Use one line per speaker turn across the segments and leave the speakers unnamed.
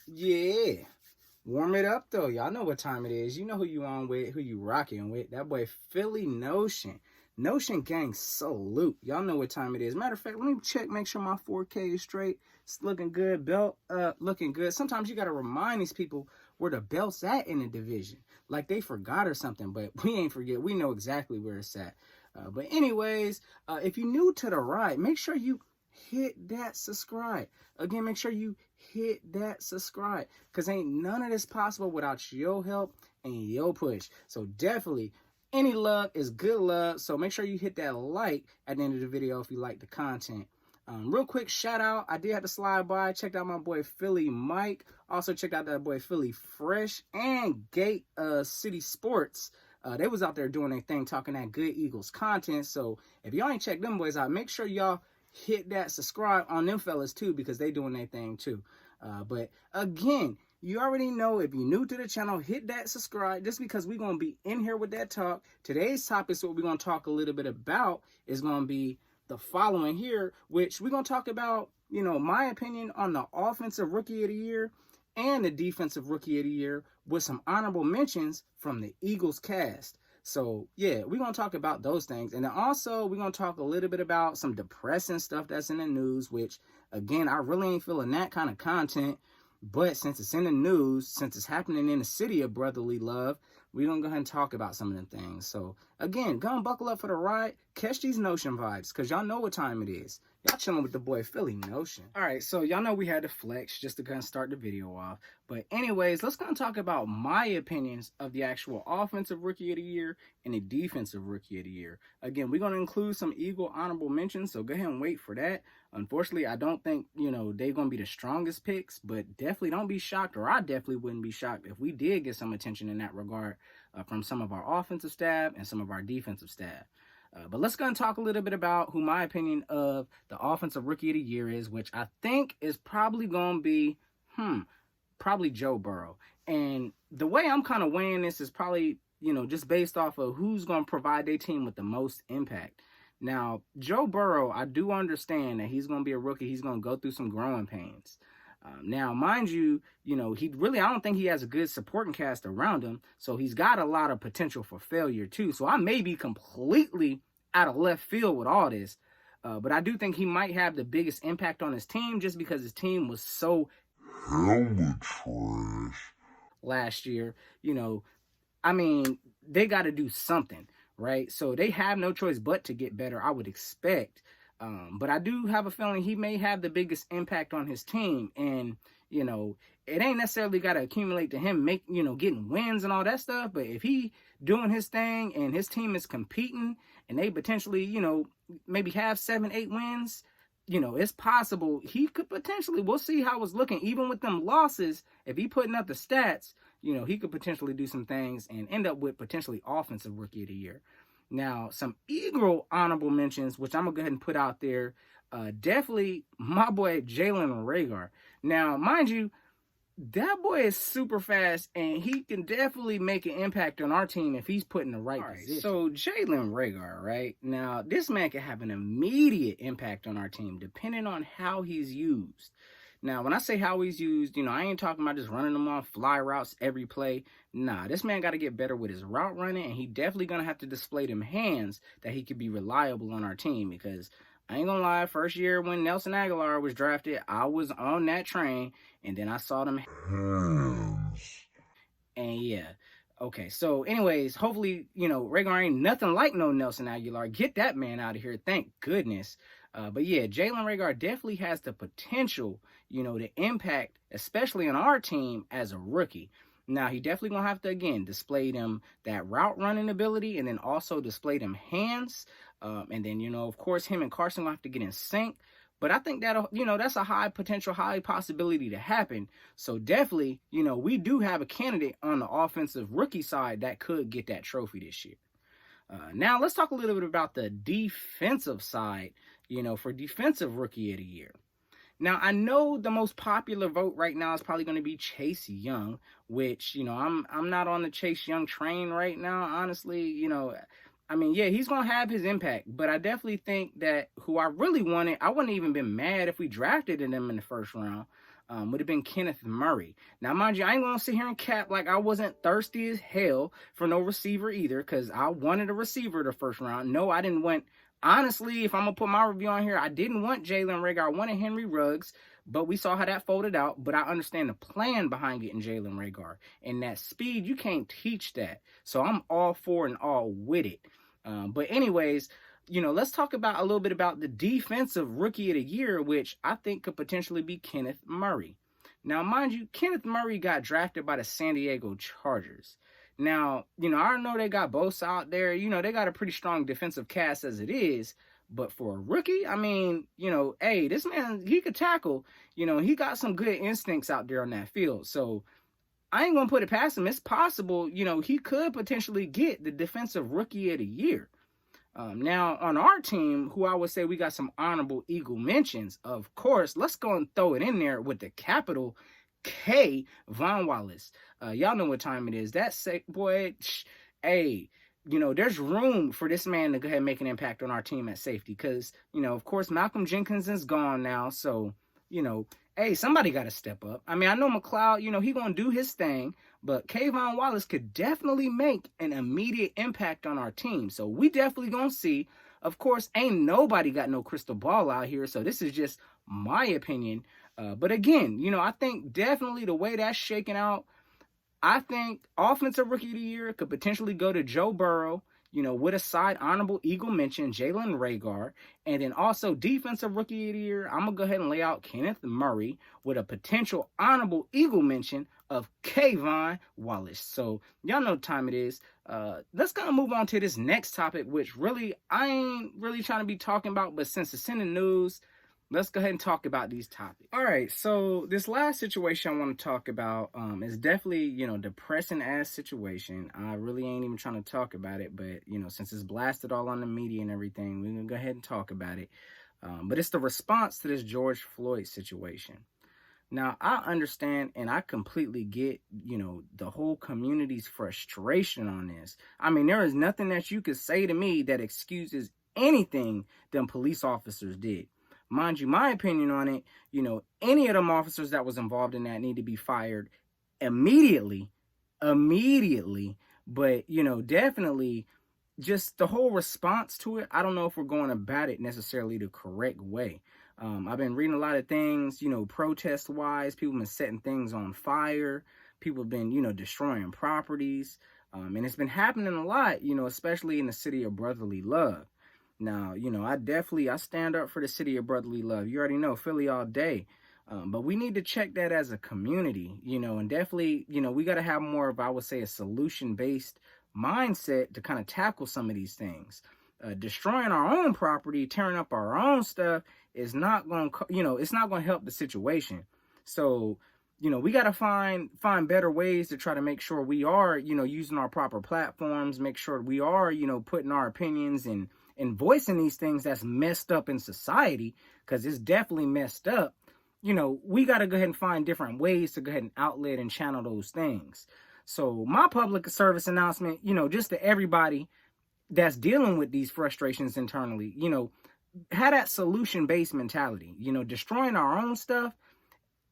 Yeah. Warm it up though. Y'all know what time it is. You know who you on with, who you rocking with. That boy Philly Notion. Notion gang salute. Y'all know what time it is. Matter of fact, let me check, make sure my 4K is straight. It's looking good. Belt looking good. Sometimes you gotta remind these people where the belt's at in the division. Like they forgot or something, but we ain't forget. We know exactly where it's at. But anyways, if you're new to the ride, make sure you hit that subscribe. Again, make sure you hit that subscribe, because ain't none of this possible without your help and your push. So definitely, any love is good love. So make sure you hit that like at the end of the video if you like the content. Real quick shout out, I did have to slide by, checked out my boy Philly Mike, also checked out that boy Philly Fresh and Gate City Sports. They was out there doing their thing, talking that good Eagles content. So if y'all ain't checked them boys out, make sure y'all hit that subscribe on them fellas too, because they doing their thing too. But again, you already know, if you're new to the channel, hit that subscribe, just because we're going to be in here with that talk. Today's topic, so what we're going to talk a little bit about, is going to be the following here, which we're going to talk about, you know, my opinion on the offensive rookie of the year and the defensive rookie of the year, with some honorable mentions from the Eagles cast. So yeah, we're going to talk about those things. And then also we're going to talk a little bit about some depressing stuff that's in the news, which again, I really ain't feeling that kind of content. But since it's in the news, since it's happening in the city of brotherly love, we're going to go ahead and talk about some of them things. So again, go and buckle up for the ride. Catch these Notion vibes, because y'all know what time it is. Y'all chilling with the boy Philly Notion. All right, so y'all know we had to flex just to kind of start the video off. But anyways, let's kind of talk about my opinions of the actual offensive rookie of the year and the defensive rookie of the year. Again, we're going to include some Eagle honorable mentions, so go ahead and wait for that. Unfortunately, I don't think, you know, they're going to be the strongest picks, but definitely don't be shocked, or I definitely wouldn't be shocked if we did get some attention in that regard from some of our offensive staff and some of our defensive staff. But let's go and talk a little bit about who my opinion of the offensive rookie of the year is, which I think is probably going to be, probably Joe Burrow. And the way I'm kind of weighing this is probably, you know, just based off of who's going to provide their team with the most impact. Now, Joe Burrow, I do understand that he's going to be a rookie. He's going to go through some growing pains. Now, mind you, you know, I don't think he has a good supporting cast around him. So he's got a lot of potential for failure too. So I may be completely out of left field with all this. But I do think he might have the biggest impact on his team, just because his team was so hella trash last year. You know, I mean, they got to do something, right? So they have no choice but to get better, I would expect. But I do have a feeling he may have the biggest impact on his team. And, you know, it ain't necessarily got to accumulate to him getting wins and all that stuff. But if he doing his thing and his team is competing and they potentially, you know, maybe have 7-8 wins, you know, it's possible he could potentially, we'll see how it's looking. Even with them losses, if he putting up the stats, you know, he could potentially do some things and end up with potentially offensive rookie of the year. Now, some Eagle honorable mentions, which I'm going to go ahead and put out there. Definitely my boy, Jalen Reagor. Now, mind you, that boy is super fast, and he can definitely make an impact on our team if he's put in the right position. So, Jalen Reagor, right? Now, this man can have an immediate impact on our team, depending on how he's used. Now, when I say how he's used, you know, I ain't talking about just running him on fly routes every play. Nah, this man got to get better with his route running, and he definitely going to have to display them hands that he could be reliable on our team. Because I ain't going to lie, first year when Nelson Aguilar was drafted, I was on that train, and then I saw them hands. And yeah. Okay, so anyways, hopefully, you know, Reagor ain't nothing like no Nelson Aguilar. Get that man out of here, thank goodness. But yeah, Jalen Reagor definitely has the potential, you know, to impact, especially on our team as a rookie. Now, he definitely going to have to, again, display them that route running ability, and then also display them hands. And then, you know, of course, him and Carson will have to get in sync. But I think that'll, you know, that's a high potential, high possibility to happen. So definitely, you know, we do have a candidate on the offensive rookie side that could get that trophy this year. Now, let's talk a little bit about the defensive side, you know, for defensive rookie of the year. Now, I know the most popular vote right now is probably going to be Chase Young, which, you know, I'm not on the Chase Young train right now, honestly. You know, I mean, yeah, he's going to have his impact, but I definitely think that who I really wanted, I wouldn't even been mad if we drafted him in the first round. would have been Kenneth Murray. Now, mind you, I ain't going to sit here and cap like I wasn't thirsty as hell for no receiver either, because I wanted a receiver the first round. No, I didn't want, honestly, if I'm going to put my review on here, I didn't want Jalen Reagor. I wanted Henry Ruggs, but we saw how that folded out. But I understand the plan behind getting Jalen Reagor. And that speed, you can't teach that. So I'm all for and all with it. But anyways, let's talk about a little bit about the defensive rookie of the year, which I think could potentially be Kenneth Murray. Now, mind you, Kenneth Murray got drafted by the San Diego Chargers. Now, I know they got Bosa out there. They got a pretty strong defensive cast as it is. But for a rookie, I mean, hey, this man, he could tackle. He got some good instincts out there on that field. So I ain't going to put it past him. It's possible, he could potentially get the defensive rookie of the year. Now, on our team, who I would say we got some honorable Eagle mentions, of course, let's go and throw it in there with the capital K, Von Wallace. Y'all know what time it is. That boy, hey, there's room for this man to go ahead and make an impact on our team at safety because, of course, Malcolm Jenkins is gone now. So, hey, somebody got to step up. I mean, I know McLeod, he going to do his thing, but Kayvon Wallace could definitely make an immediate impact on our team. So we definitely going to see. Of course, ain't nobody got no crystal ball out here. So this is just my opinion. But again, I think definitely the way that's shaking out, I think offensive rookie of the year could potentially go to Joe Burrow, with a side honorable Eagle mention, Jalen Reagor. And then also defensive rookie of the year, I'm going to go ahead and lay out Kenneth Murray with a potential honorable Eagle mention of Kayvon Wallace. So y'all know what time it is. Let's kind of move on to this next topic, which really I ain't really trying to be talking about, but since it's in the news, let's go ahead and talk about these topics. All right, so this last situation I want to talk about is definitely, depressing ass situation. I really ain't even trying to talk about it, but, since it's blasted all on the media and everything, we're going to go ahead and talk about it. But it's the response to this George Floyd situation. Now, I understand and I completely get, the whole community's frustration on this. I mean, there is nothing that you could say to me that excuses anything them police officers did. Mind you, my opinion on it, any of them officers that was involved in that need to be fired immediately. But, definitely just the whole response to it, I don't know if we're going about it necessarily the correct way. I've been reading a lot of things, protest-wise. People have been setting things on fire. People have been, destroying properties. And it's been happening a lot, especially in the city of brotherly love. Now, I stand up for the city of brotherly love. You already know, Philly all day. But we need to check that as a community, and definitely, we got to have more of, I would say, a solution-based mindset to kind of tackle some of these things. Destroying our own property, tearing up our own stuff is not going to, it's not going to help the situation. So, we got to find better ways to try to make sure we are, using our proper platforms, make sure we are, putting our opinions and voicing these things that's messed up in society, because it's definitely messed up. We got to go ahead and find different ways to go ahead and outlet and channel those things. So my public service announcement, just to everybody that's dealing with these frustrations internally, have that solution-based mentality. Destroying our own stuff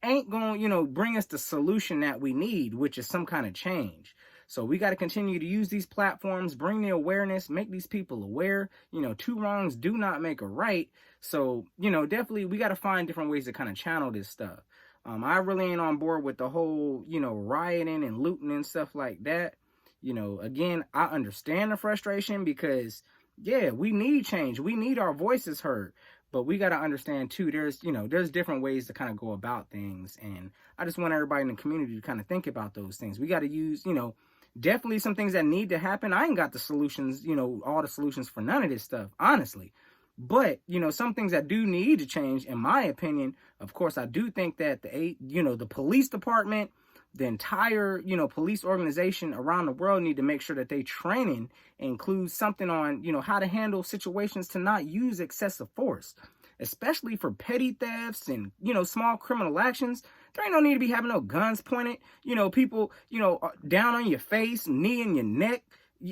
ain't going to, bring us the solution that we need, which is some kind of change. So we got to continue to use these platforms, bring the awareness, make these people aware. Two wrongs do not make a right. So, definitely we got to find different ways to kind of channel this stuff. I really ain't on board with the whole, rioting and looting and stuff like that. Again, I understand the frustration because, yeah, we need change. We need our voices heard. But we got to understand, too, there's different ways to kind of go about things. And I just want everybody in the community to kind of think about those things. We got to use, definitely some things that need to happen. I ain't got the solutions, all the solutions for none of this stuff, honestly. But, some things that do need to change, in my opinion, of course, I do think that the police department, the entire, police organization around the world need to make sure that they training includes something on, how to handle situations to not use excessive force, especially for petty thefts and, small criminal actions. There ain't no need to be having no guns pointed, people, down on your face, knee in your neck.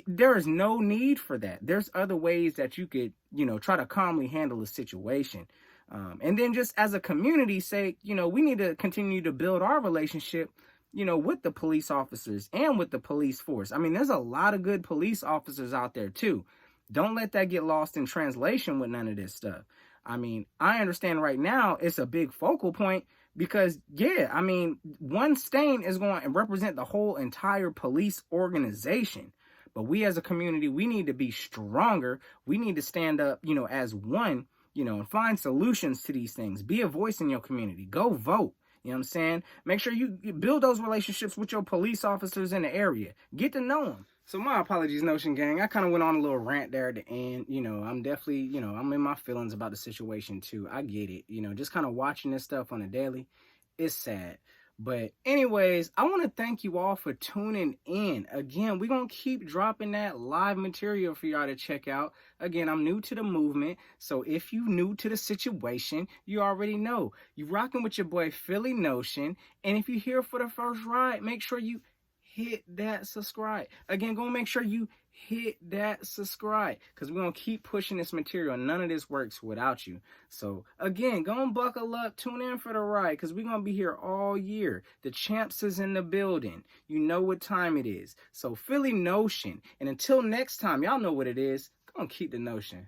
There is no need for that. There's other ways that you could, try to calmly handle a situation. And then just as a community say, you know, we need to continue to build our relationship, you know, with the police officers and with the police force. I mean, there's a lot of good police officers out there too. Don't let that get lost in translation with none of this stuff. I mean, I understand right now it's a big focal point because, yeah, I mean, one stain is going to represent the whole entire police organization. But we as a community, we need to be stronger. We need to stand up, you know, as one, you know, and find solutions to these things. Be a voice in your community. Go vote. You know what I'm saying? Make sure you build those relationships with your police officers in the area. Get to know them. So my apologies, Notion Gang. I kind of went on a little rant there at the end. You know, I'm definitely, you know, I'm in my feelings about the situation too. I get it. You know, just kind of watching this stuff on a daily, it's sad. But anyways, I want to thank you all for tuning in. Again, we're going to keep dropping that live material for y'all to check out. Again, I'm new to the movement. So if you new to the situation, you already know. You rocking with your boy Philly Notion. And if you're here for the first ride, make sure you hit that subscribe. Again, go make sure you hit that subscribe because we're going to keep pushing this material. None of this works without you. So again, go and buckle up. Tune in for the ride because we're going to be here all year. The champs is in the building. You know what time it is. So Philly Notion. And until next time, y'all know what it is. Go and keep the notion.